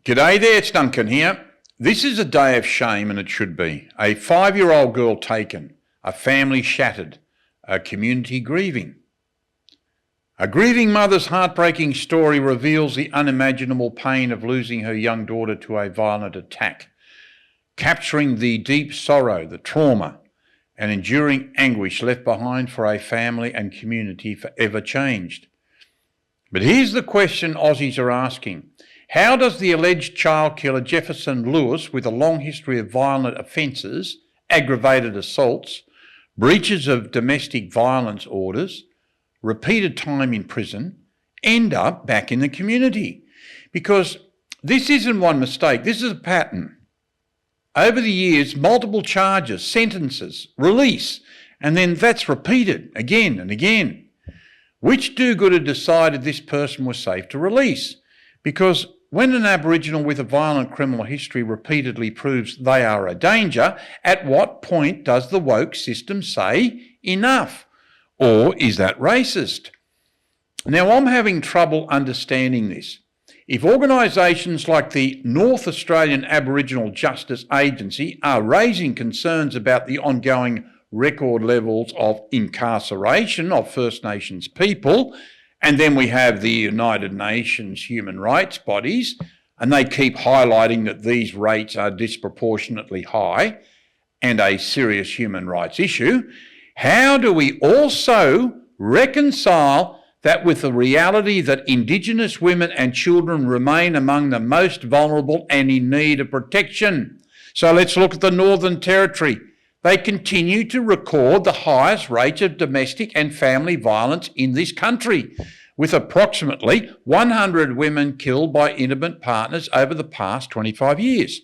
G'day there, it's Duncan here. This is a day of shame, and it should be. A 5-year-old girl taken, a family shattered, a community grieving. A grieving mother's heartbreaking story reveals the unimaginable pain of losing her young daughter to a violent attack, capturing the deep sorrow, the trauma, and enduring anguish left behind for a family and community forever changed. But here's the question Aussies are asking. How does the alleged child killer Jefferson Lewis, with a long history of violent offences, aggravated assaults, breaches of domestic violence orders, repeated time in prison, end up back in the community? Because this isn't one mistake, this is a pattern. Over the years, multiple charges, sentences, release, and then that's repeated again and again. Which do-gooder decided this person was safe to release? Because when an Aboriginal with a violent criminal history repeatedly proves they are a danger, at what point does the woke system say enough? Or is that racist? Now, I'm having trouble understanding this. If organisations like the North Australian Aboriginal Justice Agency are raising concerns about the ongoing record levels of incarceration of First Nations people, and then we have the United Nations human rights bodies, and they keep highlighting that these rates are disproportionately high and a serious human rights issue, how do we also reconcile that with the reality that indigenous women and children remain among the most vulnerable and in need of protection? So let's look at the Northern Territory. They continue to record the highest rates of domestic and family violence in this country, with approximately 100 women killed by intimate partners over the past 25 years,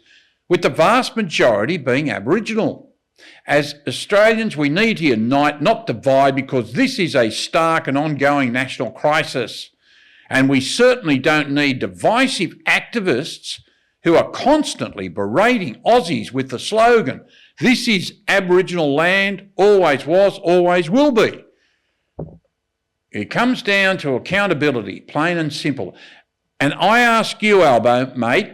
with the vast majority being Aboriginal. As Australians, we need to unite, not divide, because this is a stark and ongoing national crisis. And we certainly don't need divisive activists who are constantly berating Aussies with the slogan, "This is Aboriginal land, always was, always will be." It comes down to accountability, plain and simple. And I ask you, Albo, mate,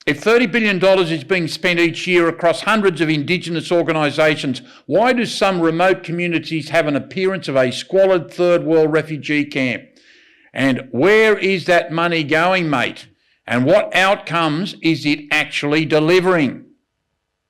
if $30 billion is being spent each year across hundreds of indigenous organisations, why do some remote communities have an appearance of a squalid third world refugee camp? And where is that money going, mate? And what outcomes is it actually delivering?